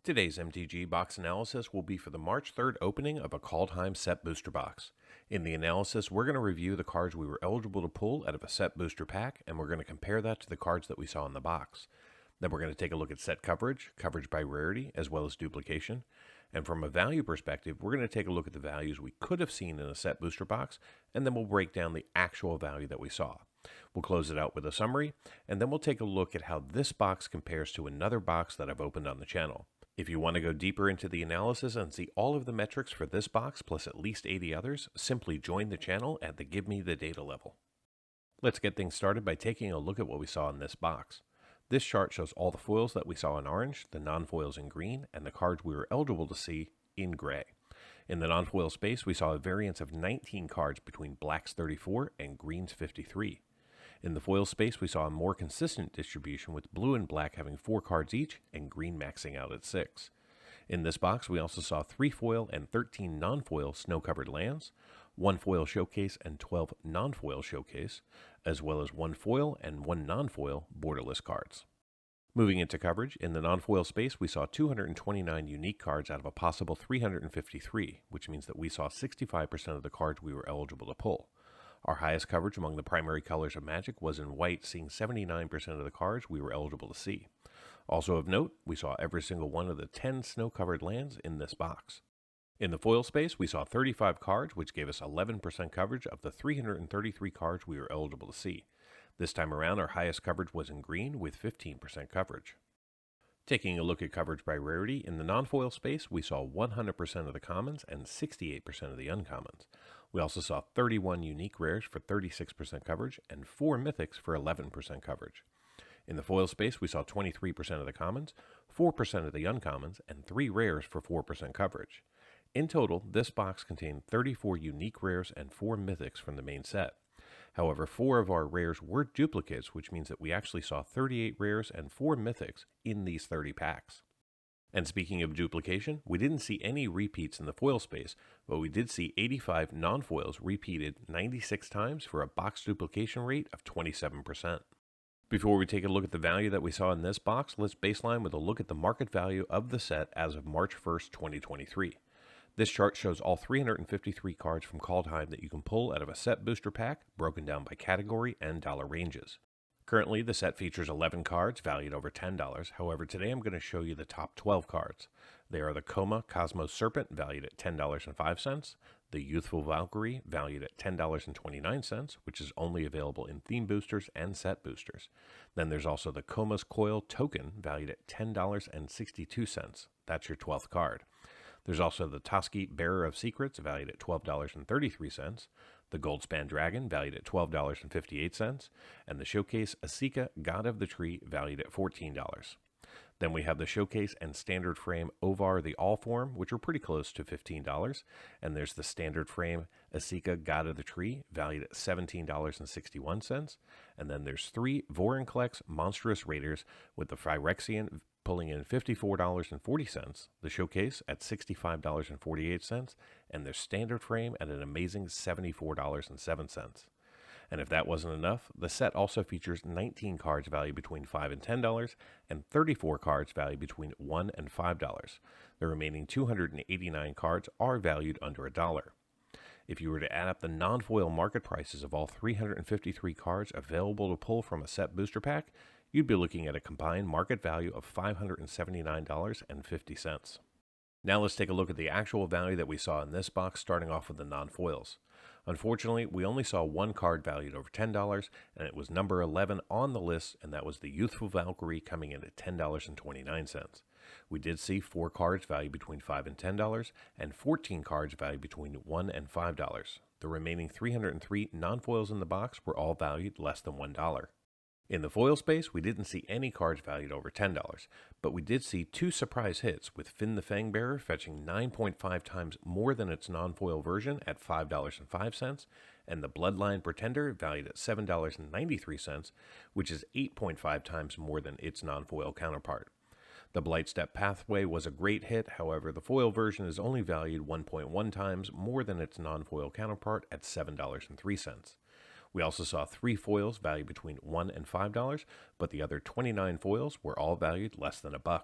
Today's MTG box analysis will be for the March 3rd opening of a Kaldheim set booster box. In the analysis, we're going to review the cards we were eligible to pull out of a set booster pack, and we're going to compare that to the cards that we saw in the box. Then we're going to take a look at set coverage, coverage by rarity, as well as duplication. And from a value perspective, we're going to take a look at the values we could have seen in a set booster box, and then we'll break down the actual value that we saw. We'll close it out with a summary, and then we'll take a look at how this box compares to another box that I've opened on the channel. If you want to go deeper into the analysis and see all of the metrics for this box plus at least 80 others, simply join the channel at the Give Me the Data level. Let's get things started by taking a look at what we saw in this box. This chart shows all the foils that we saw in orange, the non-foils in green, and the cards we were eligible to see in gray. In the non-foil space, we saw a variance of 19 cards between blacks 34 and greens 53. In the foil space, we saw a more consistent distribution with blue and black having 4 cards each and green maxing out at 6. In this box, we also saw 3 foil and 13 non-foil snow-covered lands, 1 foil showcase and 12 non-foil showcase, as well as 1 foil and 1 non-foil borderless cards. Moving into coverage, in the non-foil space, we saw 229 unique cards out of a possible 353, which means that we saw 65% of the cards we were eligible to pull. Our highest coverage among the primary colors of Magic was in white, seeing 79% of the cards we were eligible to see. Also of note, we saw every single one of the 10 snow-covered lands in this box. In the foil space, we saw 35 cards, which gave us 11% coverage of the 333 cards we were eligible to see. This time around, our highest coverage was in green with 15% coverage. Taking a look at coverage by rarity, in the non-foil space, we saw 100% of the commons and 68% of the uncommons. We also saw 31 unique rares for 36% coverage and 4 mythics for 11% coverage. In the foil space, we saw 23% of the commons, 4% of the uncommons, and 3 rares for 4% coverage. In total, this box contained 34 unique rares and 4 mythics from the main set. However, 4 of our rares were duplicates, which means that we actually saw 38 rares and 4 mythics in these 30 packs. And speaking of duplication, we didn't see any repeats in the foil space, but we did see 85 non-foils repeated 96 times for a box duplication rate of 27%. Before we take a look at the value that we saw in this box, let's baseline with a look at the market value of the set as of March 1st, 2023. This chart shows all 353 cards from Kaldheim that you can pull out of a set booster pack, broken down by category and dollar ranges. Currently, the set features 11 cards valued over $10. However, today I'm going to show you the top 12 cards. They are the Coma Cosmos Serpent, valued at $10.05, the Youthful Valkyrie, valued at $10.29, which is only available in theme boosters and set boosters. Then there's also the Coma's Coil Token, valued at $10.62. That's your 12th card. There's also the Toski Bearer of Secrets, valued at $12.33, the Goldspan Dragon, valued at $12.58, and the Showcase Asika God of the Tree, valued at $14. Then we have the Showcase and Standard Frame Ovar the All-Form, which are pretty close to $15, and there's the Standard Frame Asika God of the Tree, valued at $17.61, and then there's 3 Vorinclex Monstrous Raiders with the Phyrexian pulling in $54.40, the Showcase at $65.48, and their Standard Frame at an amazing $74.07. And if that wasn't enough, the set also features 19 cards valued between $5 and $10, and 34 cards valued between $1 and $5. The remaining 289 cards are valued under $1. If you were to add up the non-foil market prices of all 353 cards available to pull from a set booster pack, you'd be looking at a combined market value of $579.50. Now let's take a look at the actual value that we saw in this box, starting off with the non-foils. Unfortunately, we only saw 1 card valued over $10, and it was number 11 on the list, and that was the Youthful Valkyrie, coming in at $10.29. We did see 4 cards valued between $5 and $10, and 14 cards valued between $1 and $5. The remaining 303 non-foils in the box were all valued less than $1. In the foil space, we didn't see any cards valued over $10, but we did see 2 surprise hits, with Finn the Fangbearer fetching 9.5 times more than its non-foil version at $5.05, and the Bloodline Pretender valued at $7.93, which is 8.5 times more than its non-foil counterpart. The Blightstep Pathway was a great hit, however, the foil version is only valued 1.1 times more than its non-foil counterpart at $7.03. We also saw 3 foils valued between $1 and $5, but the other 29 foils were all valued less than $1.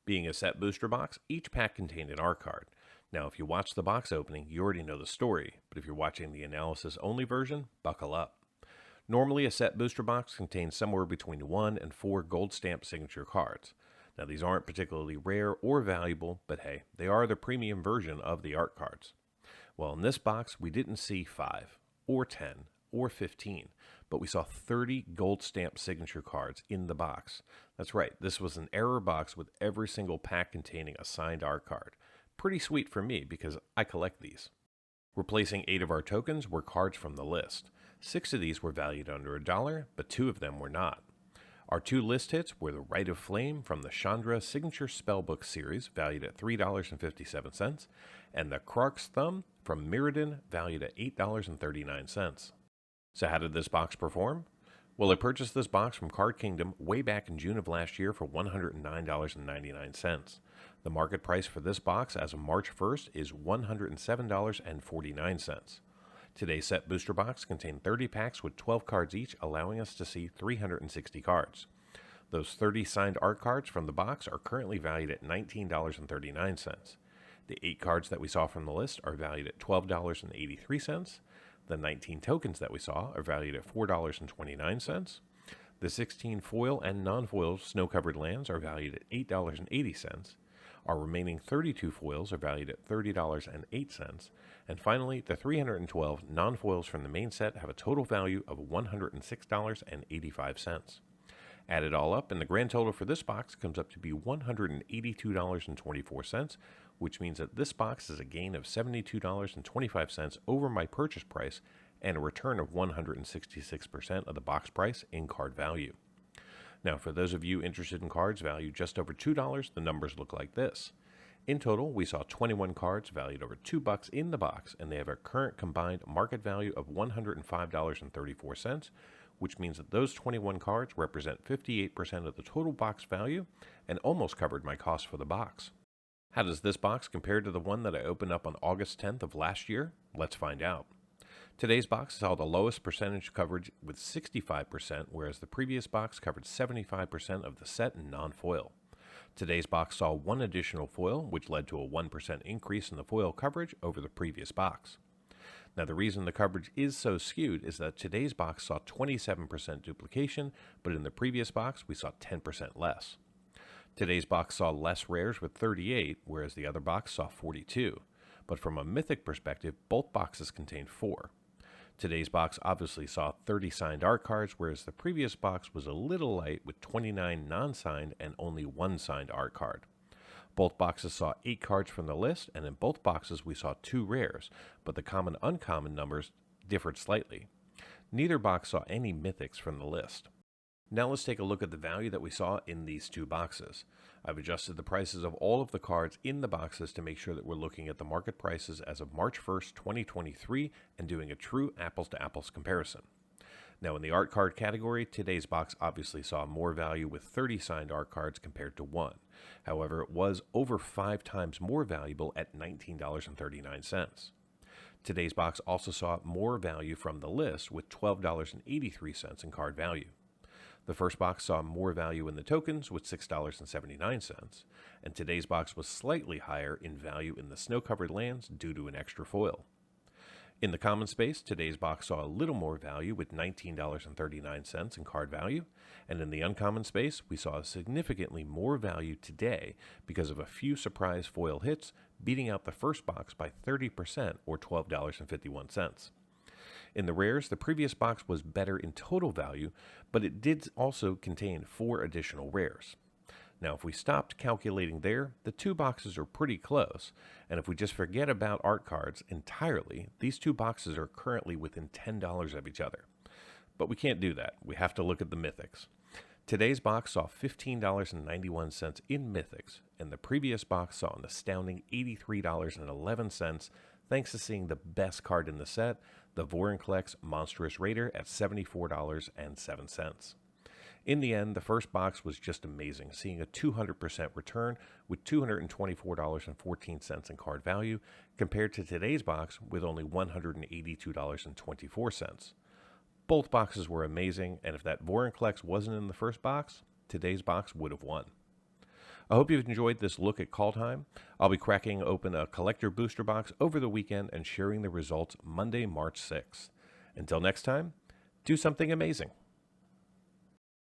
Being a set booster box, each pack contained an art card. Now, if you watch the box opening, you already know the story, but if you're watching the analysis-only version, buckle up. Normally, a set booster box contains somewhere between 1 and 4 gold stamp signature cards. Now, these aren't particularly rare or valuable, but hey, they are the premium version of the art cards. Well, in this box, we didn't see 5, or 10, or 15, but we saw 30 gold stamp signature cards in the box. That's right, this was an error box with every single pack containing a signed art card. Pretty sweet for me because I collect these. Replacing 8 of our tokens were cards from the list. 6 of these were valued under $1, but 2 of them were not. Our 2 list hits were the Rite of Flame from the Chandra Signature Spellbook series, valued at $3.57, and the Krark's Thumb from Mirrodin, valued at $8.39. So how did this box perform? Well, I purchased this box from Card Kingdom way back in June of last year for $109.99. The market price for this box as of March 1st is $107.49. Today's set booster box contained 30 packs with 12 cards each, allowing us to see 360 cards. Those 30 signed art cards from the box are currently valued at $19.39. The 8 cards that we saw from the list are valued at $12.83. The 19 tokens that we saw are valued at $4.29. The 16 foil and non-foil snow-covered lands are valued at $8.80. Our remaining 32 foils are valued at $30.08. And finally, the 312 non-foils from the main set have a total value of $106.85. Add it all up, and the grand total for this box comes up to be $182.24, which means that this box is a gain of $72.25 over my purchase price and a return of 166% of the box price in card value. Now, for those of you interested in cards valued just over $2, the numbers look like this. In total, we saw 21 cards valued over $2 in the box, and they have a current combined market value of $105.34, which means that those 21 cards represent 58% of the total box value and almost covered my cost for the box. How does this box compare to the one that I opened up on August 10th of last year? Let's find out. Today's box saw the lowest percentage coverage with 65%, whereas the previous box covered 75% of the set in non-foil. Today's box saw 1 additional foil, which led to a 1% increase in the foil coverage over the previous box. Now, the reason the coverage is so skewed is that today's box saw 27% duplication, but in the previous box, we saw 10% less. Today's box saw less rares with 38, whereas the other box saw 42. But from a mythic perspective, both boxes contained 4. Today's box obviously saw 30 signed art cards, whereas the previous box was a little light with 29 non-signed and only 1 signed art card. Both boxes saw 8 cards from the list, and in both boxes we saw 2 rares, but the common-uncommon numbers differed slightly. Neither box saw any mythics from the list. Now let's take a look at the value that we saw in these 2 boxes. I've adjusted the prices of all of the cards in the boxes to make sure that we're looking at the market prices as of March 1st, 2023, and doing a true apples-to-apples comparison. Now, in the art card category, today's box obviously saw more value with 30 signed art cards compared to 1. However, it was over 5 times more valuable at $19.39. Today's box also saw more value from the list with $12.83 in card value. The first box saw more value in the tokens with $6.79, and today's box was slightly higher in value in the snow-covered lands due to an extra foil. In the common space, today's box saw a little more value with $19.39 in card value, and in the uncommon space, we saw significantly more value today because of a few surprise foil hits, beating out the first box by 30% or $12.51. In the rares, the previous box was better in total value, but it did also contain 4 additional rares. Now, if we stopped calculating there, the 2 boxes are pretty close, and if we just forget about art cards entirely, these 2 boxes are currently within $10 of each other. But we can't do that. We have to look at the mythics. Today's box saw $15.91 in mythics, and the previous box saw an astounding $83.11, thanks to seeing the best card in the set, the Vorinclex Monstrous Raider at $74.07. In the end, the first box was just amazing, seeing a 200% return with $224.14 in card value, compared to today's box with only $182.24. Both boxes were amazing, and if that Vorinclex wasn't in the first box, today's box would have won. I hope you've enjoyed this look at Kaldheim. I'll be cracking open a collector booster box over the weekend and sharing the results Monday, March 6th. Until next time, do something amazing.